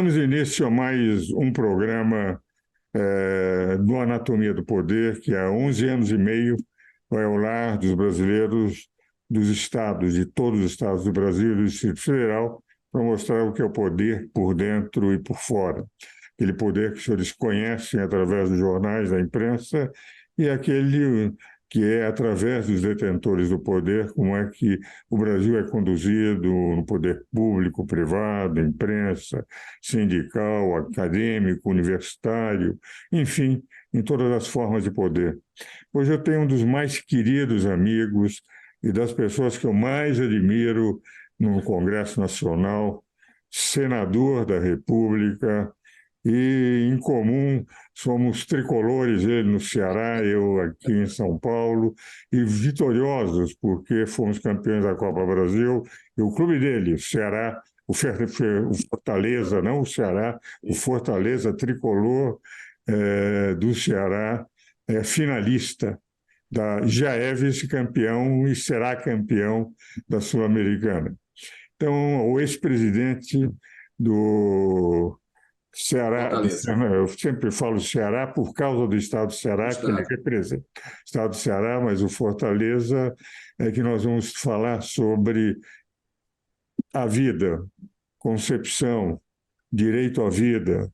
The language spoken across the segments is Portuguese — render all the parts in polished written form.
Damos início a mais um programa do Anatomia do Poder, que há 11 anos e meio vai ao lar dos brasileiros dos estados, de todos os estados do Brasil e do Distrito Federal, para mostrar o que é o poder por dentro e por fora. Aquele poder que os senhores conhecem através dos jornais, da imprensa, e aquele que é através dos detentores do poder, como é que o Brasil é conduzido no poder público, privado, imprensa, sindical, acadêmico, universitário, enfim, em todas as formas de poder. Hoje eu tenho um dos mais queridos amigos e das pessoas que eu mais admiro no Congresso Nacional, senador da República, e, em comum, somos tricolores, ele no Ceará, eu aqui em São Paulo, e vitoriosos, porque fomos campeões da Copa Brasil, e o clube dele, o Ceará, o Fortaleza, não o Ceará, o Fortaleza tricolor do Ceará, finalista, já é vice-campeão e será campeão da Sul-Americana. Então, o ex-presidente do Ceará, Fortaleza. eu sempre falo Ceará por causa do estado do Ceará, que ele representa. O estado do Ceará, mas o Fortaleza é que nós vamos falar sobre a vida, concepção, direito à vida,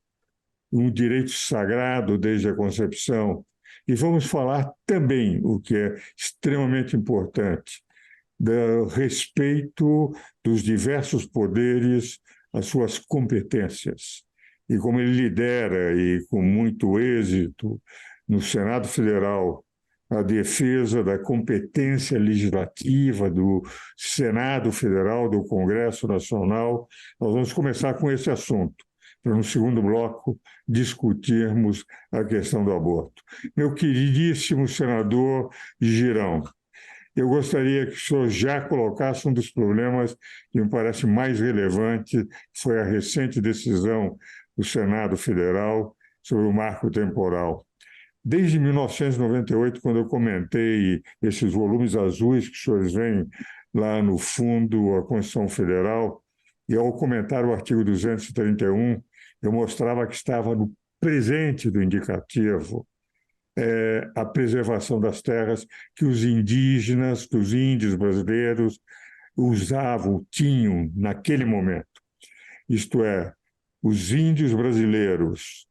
um direito sagrado desde a concepção. E vamos falar também, o que é extremamente importante, do respeito dos diversos poderes às suas competências. E como ele lidera, e com muito êxito, no Senado Federal, a defesa da competência legislativa do Senado Federal, do Congresso Nacional, nós vamos começar com esse assunto, para no segundo bloco discutirmos a questão do aborto. Meu queridíssimo senador Girão, eu gostaria que o senhor já colocasse um dos problemas que me parece mais relevante, que foi a recente decisão do Senado Federal sobre o marco temporal. Desde 1998, quando eu comentei esses volumes azuis que os senhores veem lá no fundo, a Constituição Federal, e ao comentar o artigo 231, eu mostrava que estava no presente do indicativo a preservação das terras que os indígenas, que os índios brasileiros usavam, tinham naquele momento. Isto é, os índios brasileiros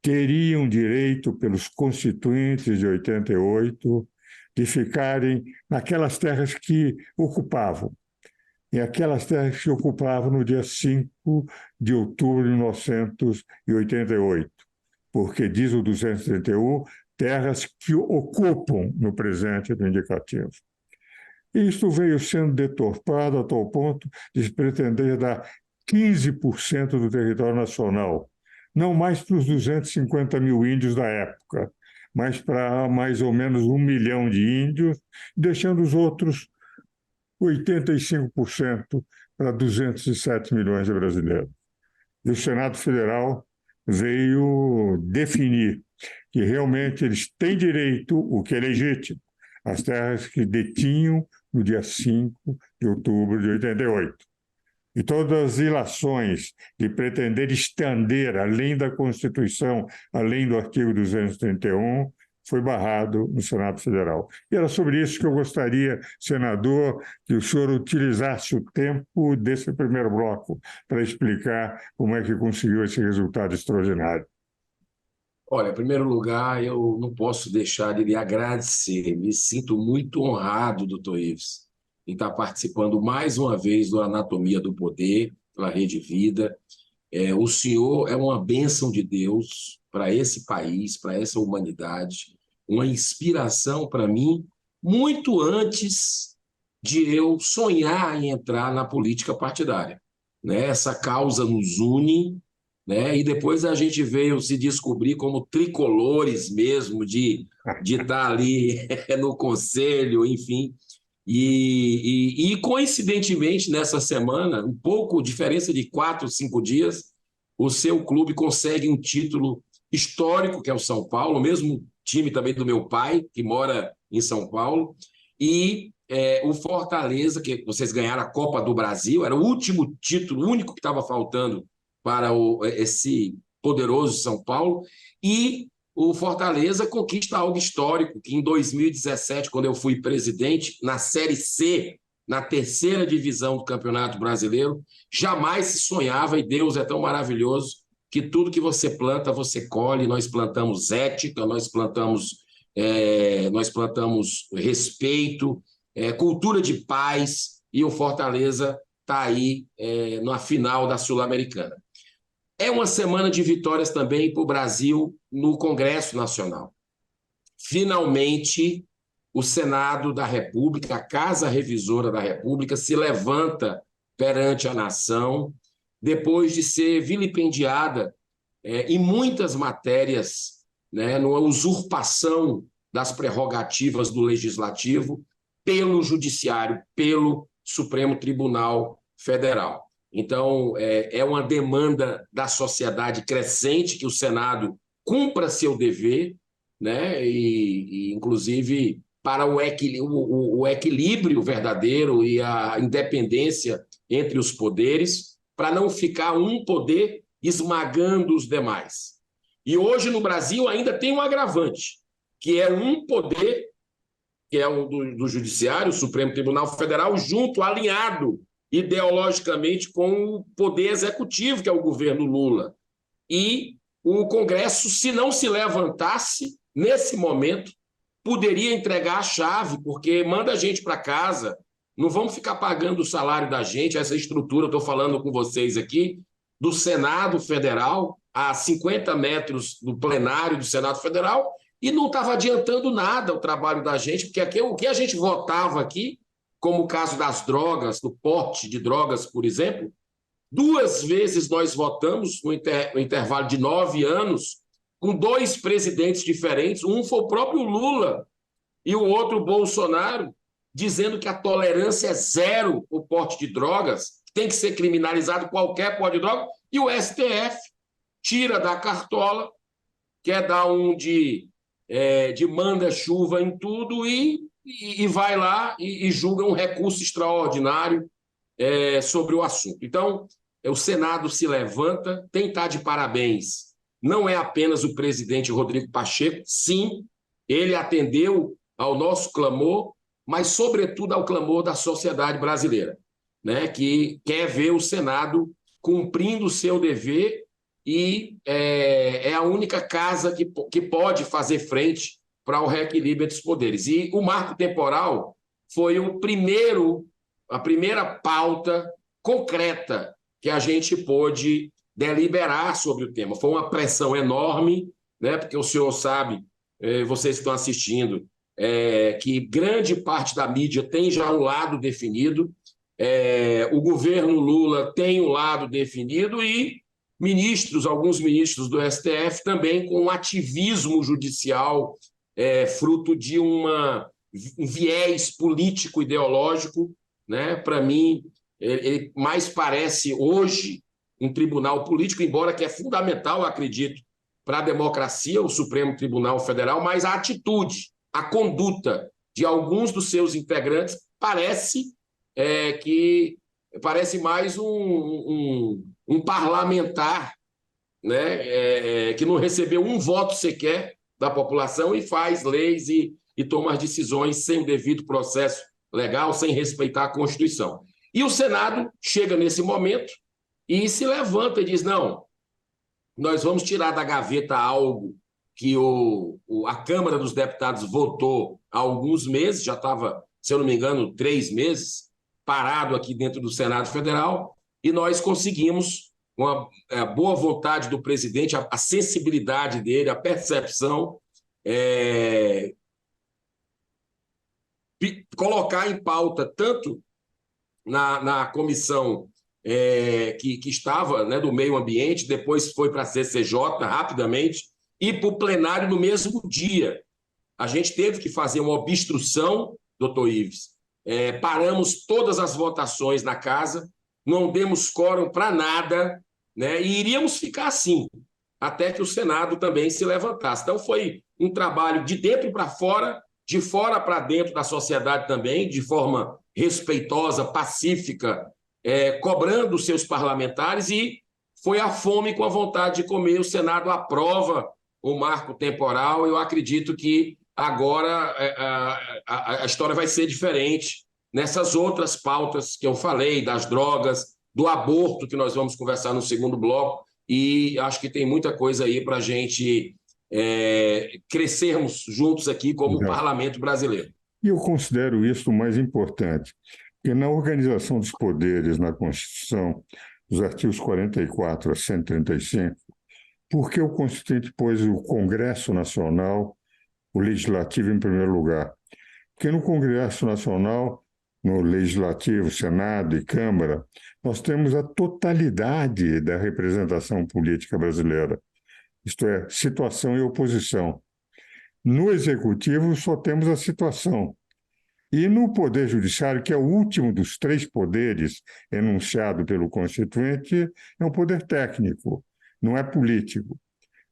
teriam direito, pelos constituintes de 88, de ficarem naquelas terras que ocupavam. E aquelas terras que ocupavam no dia 5 de outubro de 1988, porque diz o 231, terras que ocupam no presente do indicativo. Isto veio sendo deturpado a tal ponto de se pretender dar 15% do território nacional, não mais para os 250 mil índios da época, mas para mais ou menos 1 milhão de índios, deixando os outros 85% para 207 milhões de brasileiros. E o Senado Federal veio definir que realmente eles têm direito, o que é legítimo, às terras que detinham no dia 5 de outubro de 88. E todas as ilações de pretender estender, além da Constituição, além do artigo 231, foi barrado no Senado Federal. E era sobre isso que eu gostaria, senador, que o senhor utilizasse o tempo desse primeiro bloco para explicar como é que conseguiu esse resultado extraordinário. Olha, em primeiro lugar, eu não posso deixar de lhe agradecer. Me sinto muito honrado, doutor Ives, em estar participando mais uma vez do Anatomia do Poder, pela Rede Vida. O senhor é uma bênção de Deus para esse país, para essa humanidade, uma inspiração para mim, muito antes de eu sonhar em entrar na política partidária, né? Essa causa nos une, né? E depois a gente veio se descobrir como tricolores mesmo, de estar ali no conselho, enfim. E coincidentemente, nessa semana, um pouco, diferença de 4, 5 dias, o seu clube consegue um título histórico, que é o São Paulo, o mesmo time também do meu pai, que mora em São Paulo, e o Fortaleza, que vocês ganharam a Copa do Brasil, era o último título, o único que estava faltando para esse poderoso São Paulo, e o Fortaleza conquista algo histórico, que em 2017, quando eu fui presidente, na Série C, na terceira divisão do Campeonato Brasileiro, jamais se sonhava, e Deus é tão maravilhoso, que tudo que você planta, você colhe. Nós plantamos ética, nós plantamos respeito, cultura de paz, e o Fortaleza está aí na final da Sul-Americana. É uma semana de vitórias também para o Brasil no Congresso Nacional. Finalmente, o Senado da República, a Casa Revisora da República, se levanta perante a nação, depois de ser vilipendiada em muitas matérias, né, numa usurpação das prerrogativas do Legislativo pelo Judiciário, pelo Supremo Tribunal Federal. Então, é uma demanda da sociedade crescente que o Senado cumpra seu dever, né, e inclusive, para o equilíbrio verdadeiro e a independência entre os poderes, para não ficar um poder esmagando os demais. E hoje, no Brasil, ainda tem um agravante, que é um poder, que é o do Judiciário, o Supremo Tribunal Federal, junto, alinhado ideologicamente com o poder executivo, que é o governo Lula. E o Congresso, se não se levantasse, nesse momento, poderia entregar a chave, porque manda a gente para casa, não vamos ficar pagando o salário da gente, essa estrutura, estou falando com vocês aqui, do Senado Federal, a 50 metros do plenário do Senado Federal, e não estava adiantando nada o trabalho da gente, porque aqui, o que a gente votava aqui, como o caso das drogas, do porte de drogas, por exemplo, 2 vezes nós votamos no intervalo de 9 anos, com 2 presidentes diferentes, um foi o próprio Lula e o outro Bolsonaro, dizendo que a tolerância é zero o porte de drogas, tem que ser criminalizado qualquer porte de droga, e o STF tira da cartola, quer dar de manda-chuva em tudo e vai lá e julga um recurso extraordinário sobre o assunto. Então, o Senado se levanta, tem que estar de parabéns. Não é apenas o presidente Rodrigo Pacheco, sim, ele atendeu ao nosso clamor, mas, sobretudo, ao clamor da sociedade brasileira, né, que quer ver o Senado cumprindo o seu dever e é a única casa que pode fazer frente para o reequilíbrio entre os poderes. E o marco temporal foi a primeira pauta concreta que a gente pôde deliberar sobre o tema. Foi uma pressão enorme, né, porque o senhor sabe, vocês que estão assistindo, que grande parte da mídia tem já um lado definido, o governo Lula tem um lado definido e alguns ministros do STF também com um ativismo judicial fruto de um viés político-ideológico, né? Para mim, ele mais parece hoje um tribunal político, embora que é fundamental, acredito, para a democracia, o Supremo Tribunal Federal, mas a atitude, a conduta de alguns dos seus integrantes parece mais um parlamentar, né, que não recebeu um voto sequer da população e faz leis e toma as decisões sem o devido processo legal, sem respeitar a Constituição. E o Senado chega nesse momento e se levanta e diz, não, nós vamos tirar da gaveta algo que a Câmara dos Deputados votou há alguns meses, já estava, se eu não me engano, 3 meses, parado aqui dentro do Senado Federal, e nós conseguimos, com a boa vontade do presidente, a sensibilidade dele, a percepção, colocar em pauta tanto na comissão que estava, né, do meio ambiente, depois foi para a CCJ rapidamente, e para o plenário no mesmo dia. A gente teve que fazer uma obstrução, doutor Ives, paramos todas as votações na casa, não demos quórum para nada, né, e iríamos ficar assim, até que o Senado também se levantasse. Então foi um trabalho de dentro para fora, de fora para dentro da sociedade também, de forma respeitosa, pacífica, cobrando os seus parlamentares, e foi a fome com a vontade de comer. O Senado aprova o marco temporal. Eu acredito que agora a história vai ser diferente nessas outras pautas que eu falei, das drogas, do aborto, que nós vamos conversar no segundo bloco, e acho que tem muita coisa aí para a gente crescermos juntos aqui como Exato. parlamento brasileiro. E eu considero isso o mais importante, porque na organização dos poderes na Constituição, os artigos 44 a 135, por que o Constituinte pôs o Congresso Nacional, o Legislativo, em primeiro lugar? Porque no Congresso Nacional, no Legislativo, Senado e Câmara, nós temos a totalidade da representação política brasileira, isto é, situação e oposição. No Executivo, só temos a situação. E no Poder Judiciário, que é o último dos três poderes enunciado pelo Constituinte, é um poder técnico, não é político.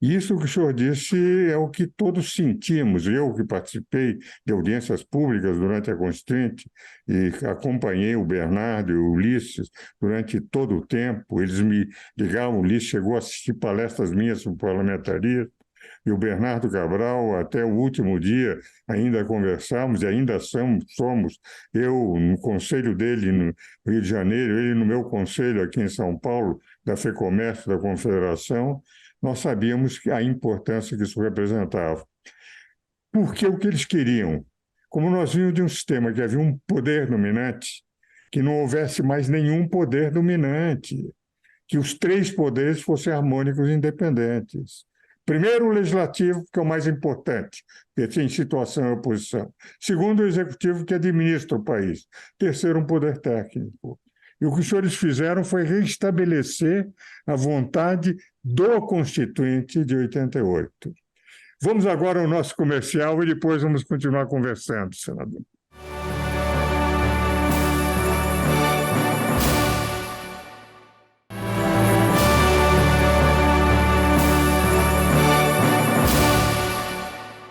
E isso que o senhor disse é o que todos sentimos. Eu, que participei de audiências públicas durante a Constituinte e acompanhei o Bernardo e o Ulisses durante todo o tempo, eles me ligavam, o Ulisses chegou a assistir palestras minhas sobre parlamentarismo, e o Bernardo Cabral, até o último dia, ainda conversamos e ainda somos, eu no conselho dele no Rio de Janeiro, ele no meu conselho aqui em São Paulo, da FEComércio, da Confederação, nós sabíamos a importância que isso representava. Porque o que eles queriam? Como nós vimos de um sistema que havia um poder dominante, que não houvesse mais nenhum poder dominante, que os três poderes fossem harmônicos e independentes. Primeiro, o legislativo, que é o mais importante, porque tem situação e oposição. Segundo, o executivo, que administra o país. Terceiro, um poder técnico. E o que os senhores fizeram foi restabelecer a vontade do Constituinte de 88. Vamos agora ao nosso comercial e depois vamos continuar conversando, senador.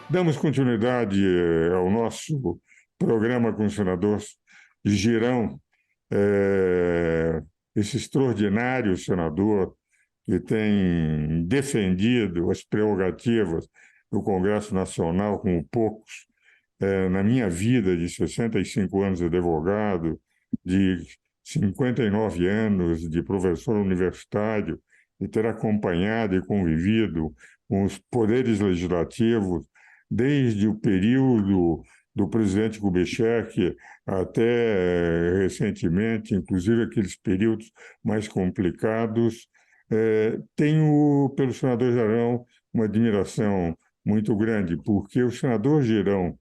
Damos continuidade ao nosso programa com o senador Girão, esse extraordinário senador que tem defendido as prerrogativas do Congresso Nacional como poucos. Na minha vida de 65 anos de advogado, de 59 anos de professor universitário, e ter acompanhado e convivido com os poderes legislativos desde o período do presidente Kubitschek até recentemente, inclusive aqueles períodos mais complicados, tenho pelo senador Girão uma admiração muito grande, porque o senador Girão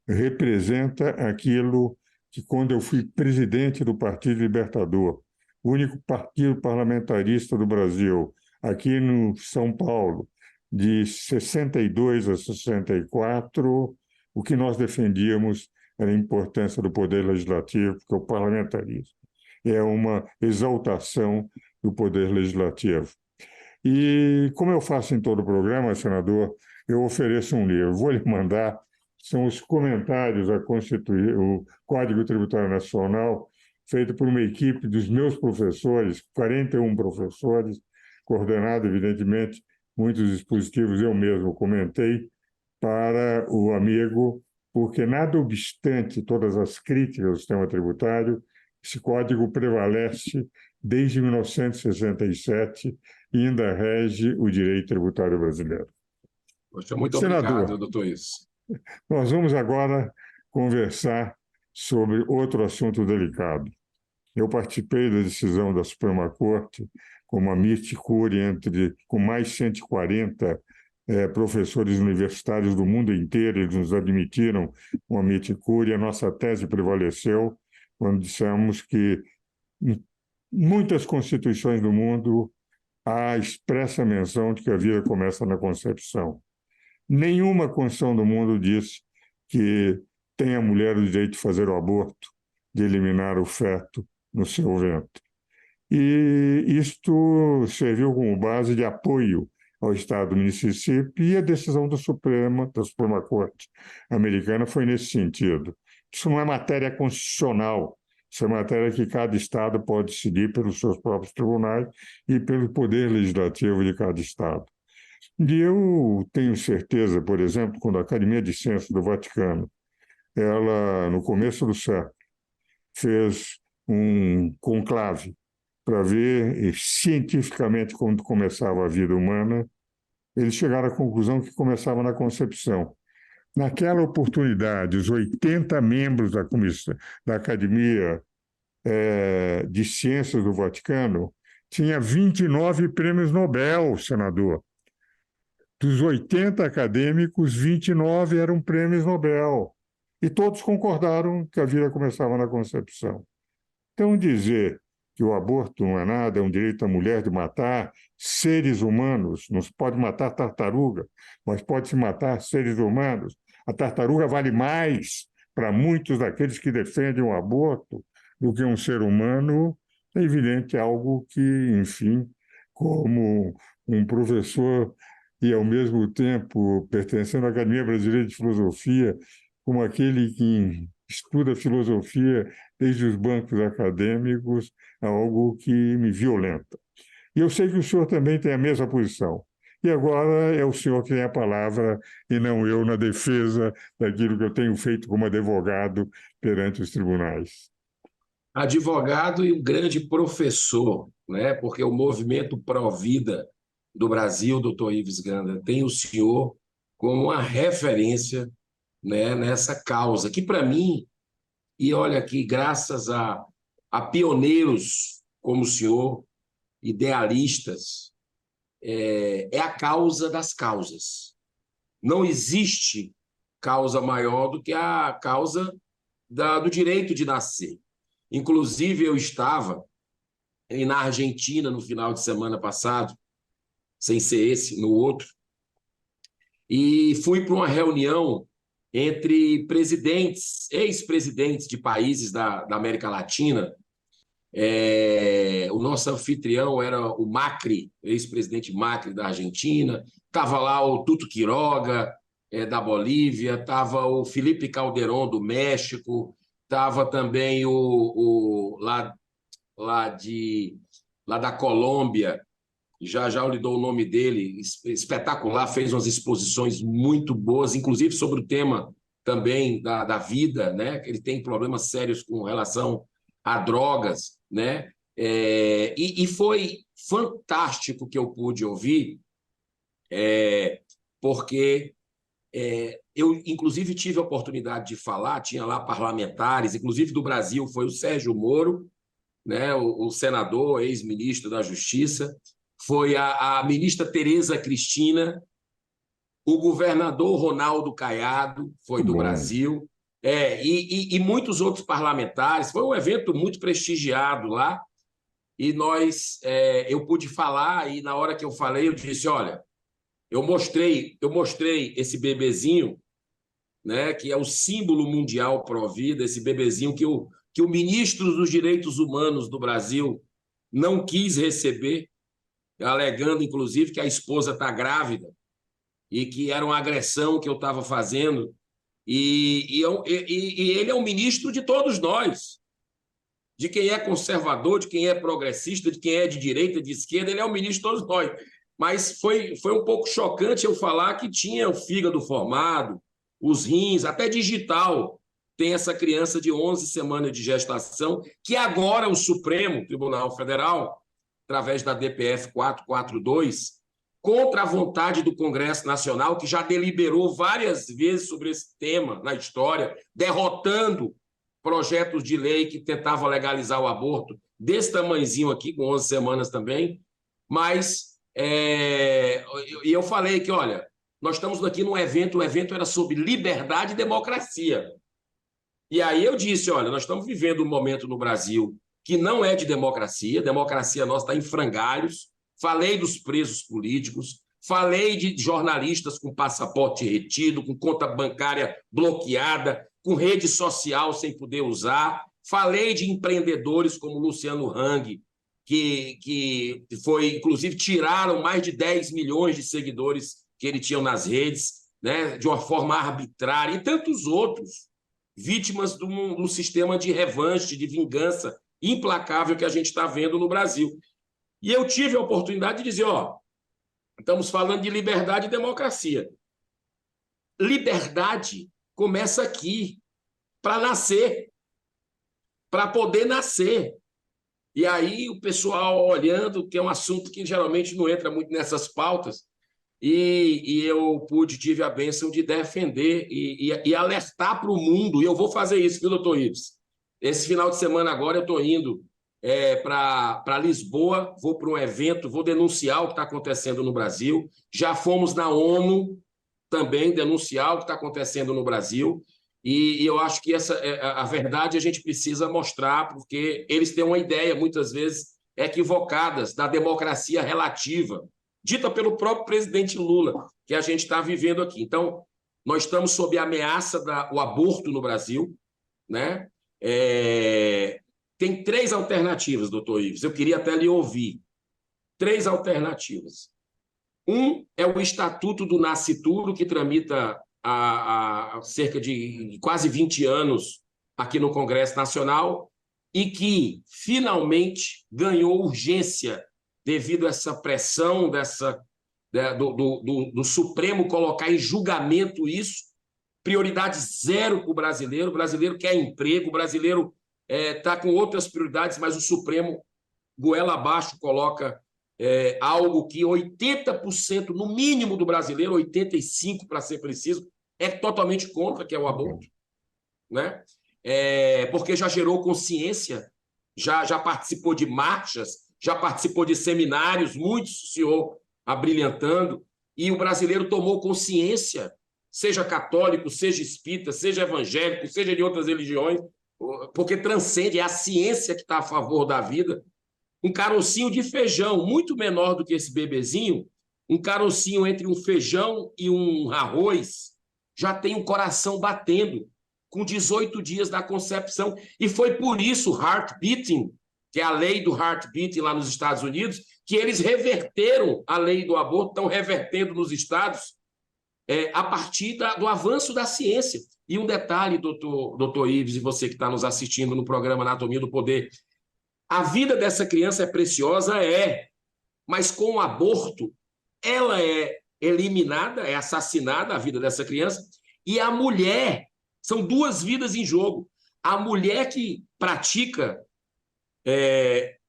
representa aquilo que, quando eu fui presidente do Partido Libertador, o único partido parlamentarista do Brasil, aqui no São Paulo, de 62 a 64, o que nós defendíamos era a importância do poder legislativo, porque o parlamentarismo é uma exaltação do poder legislativo. E, como eu faço em todo o programa, senador, eu ofereço um livro. Vou lhe mandar, são os comentários a constituir o Código Tributário Nacional, feito por uma equipe dos meus professores, 41 professores, coordenado, evidentemente, muitos dispositivos eu mesmo comentei, para o amigo, porque, nada obstante todas as críticas ao sistema tributário, esse código prevalece desde 1967 e ainda rege o direito tributário brasileiro. Poxa, muito obrigado, doutor Isso. Nós vamos agora conversar sobre outro assunto delicado. Eu participei da decisão da Suprema Corte com uma amicus curiae com mais 140 professores universitários do mundo inteiro. Eles nos admitiram uma amicus curiae. A nossa tese prevaleceu quando dissemos que em muitas constituições do mundo há expressa menção de que a vida começa na concepção. Nenhuma constituição do mundo diz que tem a mulher o direito de fazer o aborto, de eliminar o feto no seu ventre. E isto serviu como base de apoio ao Estado do Mississippi, e a decisão da Suprema Corte americana foi nesse sentido. Isso não é matéria constitucional, Isso é matéria que cada Estado pode decidir pelos seus próprios tribunais e pelo poder legislativo de cada Estado. E eu tenho certeza, por exemplo, quando a Academia de Ciências do Vaticano, ela, no começo do século, fez um conclave para ver cientificamente como começava a vida humana, eles chegaram à conclusão que começava na concepção. Naquela oportunidade, os 80 membros da comissão, da Academia de Ciências do Vaticano tinha 29 prêmios Nobel, senador. Dos 80 acadêmicos, 29 eram prêmios Nobel. E todos concordaram que a vida começava na concepção. Então, dizer que o aborto não é nada, é um direito da mulher de matar seres humanos, não se pode matar tartaruga, mas pode-se matar seres humanos. A tartaruga vale mais para muitos daqueles que defendem o aborto do que um ser humano, é evidente algo que, enfim, como um professor e, ao mesmo tempo, pertencendo à Academia Brasileira de Filosofia, como aquele que estuda filosofia desde os bancos acadêmicos, é algo que me violenta. E eu sei que o senhor também tem a mesma posição. E agora é o senhor que tem a palavra e não eu na defesa daquilo que eu tenho feito como advogado perante os tribunais. Advogado e um grande professor, né? Porque o movimento pró-vida do Brasil, doutor Ives Ganda, tem o senhor como uma referência, né, nessa causa, que para mim, e olha aqui, graças a pioneiros como o senhor, idealistas, é a causa das causas. Não existe causa maior do que a causa do direito de nascer. Inclusive, eu estava na Argentina no final de semana passado, sem ser esse, no outro, e fui para uma reunião entre presidentes, ex-presidentes de países da América Latina. O nosso anfitrião era o Macri, ex-presidente Macri da Argentina, estava lá o Tuto Quiroga, da Bolívia, estava o Felipe Calderón, do México, estava também lá da Colômbia, já eu lhe dou o nome dele, espetacular, fez umas exposições muito boas, inclusive sobre o tema também da vida, né? Ele tem problemas sérios com relação a drogas, né? E foi fantástico que eu pude ouvir, porque eu, inclusive, tive a oportunidade de falar, tinha lá parlamentares, inclusive do Brasil, foi o Sérgio Moro, né? O senador, ex-ministro da Justiça, foi a ministra Tereza Cristina, o governador Ronaldo Caiado, foi do Brasil, e muitos outros parlamentares. Foi um evento muito prestigiado lá, e eu pude falar, e na hora que eu falei, eu disse, olha, eu mostrei esse bebezinho, né, que é o símbolo mundial pró-vida, esse bebezinho que o ministro dos Direitos Humanos do Brasil não quis receber, alegando, inclusive, que a esposa está grávida e que era uma agressão que eu estava fazendo. E ele é um ministro de todos nós, de quem é conservador, de quem é progressista, de quem é de direita, de esquerda, ele é um ministro de todos nós. Mas foi um pouco chocante eu falar que tinha o fígado formado, os rins, até digital. Tem essa criança de 11 semanas de gestação, que agora o Supremo Tribunal Federal, através da DPF 442, contra a vontade do Congresso Nacional, que já deliberou várias vezes sobre esse tema na história, derrotando projetos de lei que tentavam legalizar o aborto, desse tamanhozinho aqui, com 11 semanas também, mas eu falei que, olha, nós estamos aqui num evento, o evento era sobre liberdade e democracia. E aí eu disse, olha, nós estamos vivendo um momento no Brasil que não é de democracia, a democracia nossa está em frangalhos, falei dos presos políticos, falei de jornalistas com passaporte retido, com conta bancária bloqueada, com rede social sem poder usar, falei de empreendedores como Luciano Hang, que foi, inclusive, tiraram mais de 10 milhões de seguidores que ele tinha nas redes, né, de uma forma arbitrária, e tantos outros. vítimas de um sistema de revanche, de vingança implacável que a gente está vendo no Brasil. E eu tive a oportunidade de dizer, estamos falando de liberdade e democracia. Liberdade começa aqui, para nascer, para poder nascer. E aí o pessoal olhando, que é um assunto que geralmente não entra muito nessas pautas, e eu tive a bênção de defender e alertar para o mundo, e eu vou fazer isso, viu, doutor Ives? Esse final de semana agora eu estou indo para Lisboa, vou para um evento, vou denunciar o que está acontecendo no Brasil, já fomos na ONU também denunciar o que está acontecendo no Brasil, e eu acho que a verdade a gente precisa mostrar, porque eles têm uma ideia, muitas vezes, equivocada da democracia relativa, dita pelo próprio presidente Lula, que a gente está vivendo aqui. Então, nós estamos sob a ameaça do aborto no Brasil, né? Tem 3 alternativas, doutor Ives, eu queria até lhe ouvir. 3 alternativas. Um é o Estatuto do Nascituro, que tramita há cerca de quase 20 anos aqui no Congresso Nacional e que finalmente ganhou urgência devido a essa pressão do Supremo colocar em julgamento isso. Prioridade zero para o brasileiro. O brasileiro quer emprego, o brasileiro está com outras prioridades, mas o Supremo, goela abaixo, coloca algo que 80%, no mínimo, do brasileiro, 85% para ser preciso, é totalmente contra, que é o aborto, né? Porque já gerou consciência, já participou de marchas, já participou de seminários, muitos o senhor abrilhantando, e o brasileiro tomou consciência, seja católico, seja espírita, seja evangélico, seja de outras religiões, porque transcende, é a ciência que está a favor da vida. Um carocinho de feijão, muito menor do que esse bebezinho, um carocinho entre um feijão e um arroz, já tem um coração batendo, com 18 dias da concepção. E foi por isso o heart beating, que é a lei do heart beating lá nos Estados Unidos, que eles reverteram a lei do aborto, estão revertendo nos estados, a partir do avanço da ciência. E um detalhe, doutor Ives, e você que está nos assistindo no programa Anatomia do Poder, a vida dessa criança é preciosa, mas com o aborto, ela é eliminada, é assassinada, a vida dessa criança, e a mulher, são 2 vidas em jogo. A mulher que pratica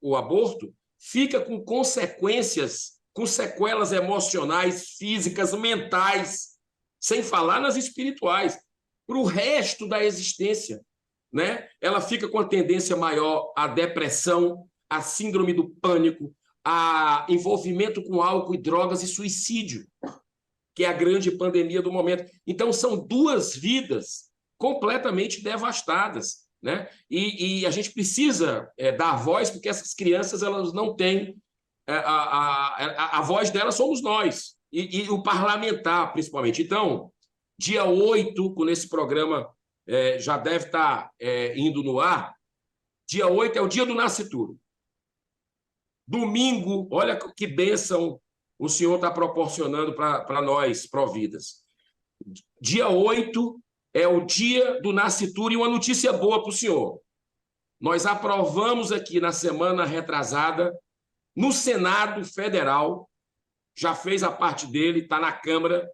o aborto fica com consequências, com sequelas emocionais, físicas, mentais, sem falar nas espirituais, para o resto da existência, né? Ela fica com a tendência maior à depressão, à síndrome do pânico, a envolvimento com álcool e drogas e suicídio, que é a grande pandemia do momento. Então, são 2 vidas completamente devastadas, né? E a gente precisa dar voz, porque essas crianças elas não têm... A voz delas somos nós, e o parlamentar, principalmente. Então, dia 8, quando esse programa já deve estar indo no ar, dia 8 é o dia do nascituro. Domingo, olha que bênção o senhor está proporcionando para nós, Providas. Dia 8 é o dia do nascituro, e uma notícia boa para o senhor. Nós aprovamos aqui na semana retrasada, no Senado Federal, já fez a parte dele, está na Câmara,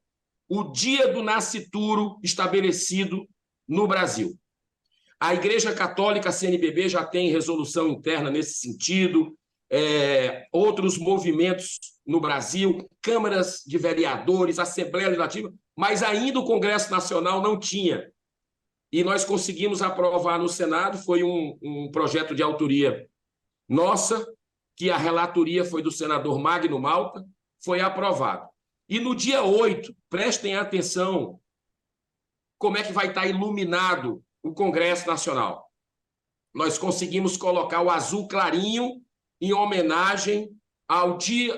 o dia do nascituro estabelecido no Brasil. A Igreja Católica, a CNBB, já tem resolução interna nesse sentido, outros movimentos no Brasil, câmaras de vereadores, Assembleia Legislativa, mas ainda o Congresso Nacional não tinha. E nós conseguimos aprovar no Senado, foi um projeto de autoria nossa, que a relatoria foi do senador Magno Malta, foi aprovado. E no dia 8, prestem atenção como é que vai estar iluminado o Congresso Nacional. Nós conseguimos colocar o azul clarinho em homenagem ao dia,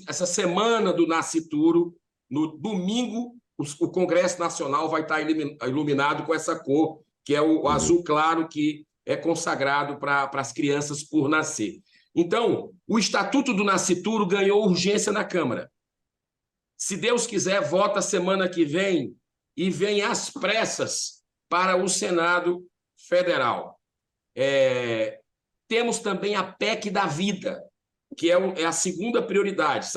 essa semana do nascituro. No domingo, o Congresso Nacional vai estar iluminado com essa cor, que é o azul claro, que é consagrado para as crianças por nascer. Então, o Estatuto do Nascituro ganhou urgência na Câmara. Se Deus quiser, vota semana que vem e vem às pressas para o Senado Federal. Temos também a PEC da vida, que é a segunda prioridade.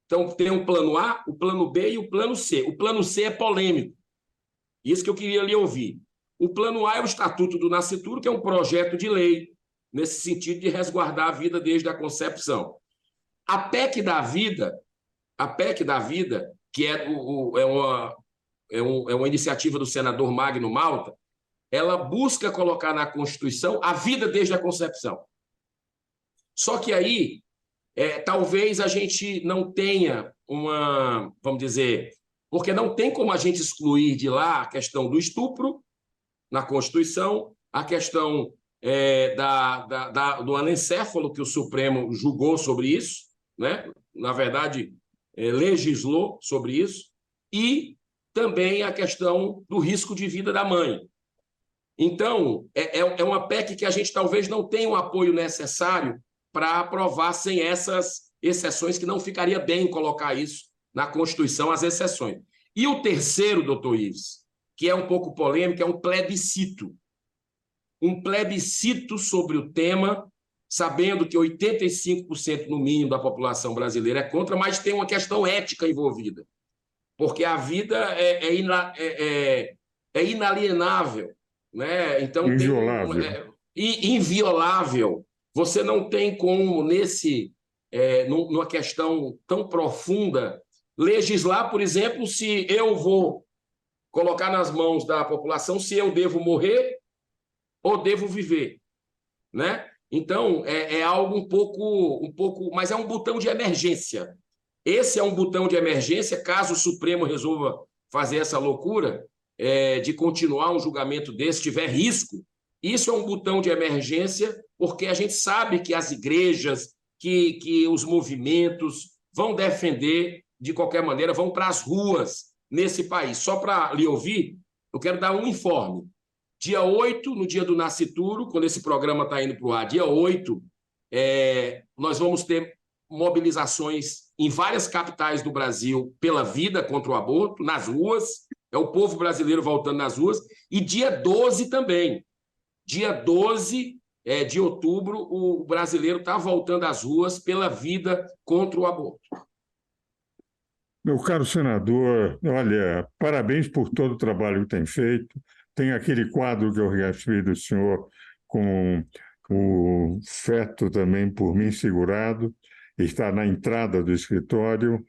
Então, tem o plano A, o plano B e o plano C. O plano C é polêmico. Isso que eu queria lhe ouvir. O plano A é o Estatuto do Nascituro, que é um projeto de lei nesse sentido de resguardar a vida desde a concepção. A PEC da vida, que é uma iniciativa do senador Magno Malta, ela busca colocar na Constituição a vida desde a concepção. Só que aí, talvez a gente não tenha vamos dizer, porque não tem como a gente excluir de lá a questão do estupro na Constituição, a questão do anencéfalo, que o Supremo julgou sobre isso, né? Na verdade, legislou sobre isso, e também a questão do risco de vida da mãe. Então, é uma PEC que a gente talvez não tenha o apoio necessário para aprovar sem essas exceções, que não ficaria bem colocar isso na Constituição, as exceções. E o terceiro, doutor Ives, que é um pouco polêmico, é um plebiscito. Um plebiscito sobre o tema, sabendo que 85% no mínimo da população brasileira é contra, mas tem uma questão ética envolvida, porque a vida é inalienável, né? Então, inviolável. Inviolável. Você não tem como, numa questão tão profunda, legislar, por exemplo, se eu vou colocar nas mãos da população se eu devo morrer ou devo viver, né? Então, é algo um pouco, mas é um botão de emergência. Esse é um botão de emergência, caso o Supremo resolva fazer essa loucura de continuar um julgamento desse, tiver risco. Isso é um botão de emergência, porque a gente sabe que as igrejas, que os movimentos vão defender, de qualquer maneira, vão para as ruas nesse país. Só para lhe ouvir, eu quero dar um informe. Dia 8, no dia do Nascituro, quando esse programa está indo para o ar, dia 8, nós vamos ter mobilizações em várias capitais do Brasil pela vida contra o aborto, nas ruas, é o povo brasileiro voltando nas ruas, e dia 12 também. Dia 12 de outubro, o brasileiro está voltando às ruas pela vida contra o aborto. Meu caro senador, olha, parabéns por todo o trabalho que tem feito. Tem aquele quadro que eu recebi do senhor com o feto também por mim segurado, está na entrada do escritório.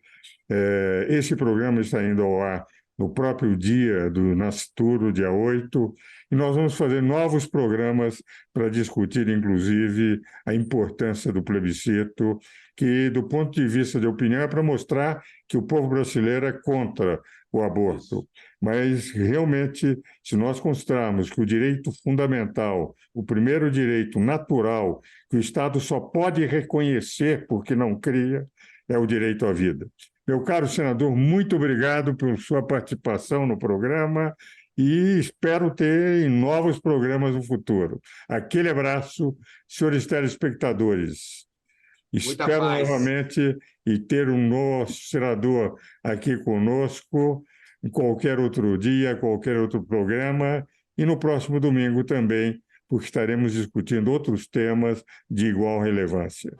Esse programa está indo ao ar no próprio dia do Nascituro, dia 8, e nós vamos fazer novos programas para discutir, inclusive, a importância do plebiscito, que, do ponto de vista de opinião, é para mostrar que o povo brasileiro é contra o aborto. Mas, realmente, se nós considerarmos que o direito fundamental, o primeiro direito natural, que o Estado só pode reconhecer porque não cria, é o direito à vida. Meu caro senador, muito obrigado por sua participação no programa e espero ter em novos programas no futuro. Aquele abraço, senhores telespectadores. Espero novamente e ter um novo senador aqui conosco em qualquer outro dia, qualquer outro programa, e no próximo domingo também, porque estaremos discutindo outros temas de igual relevância.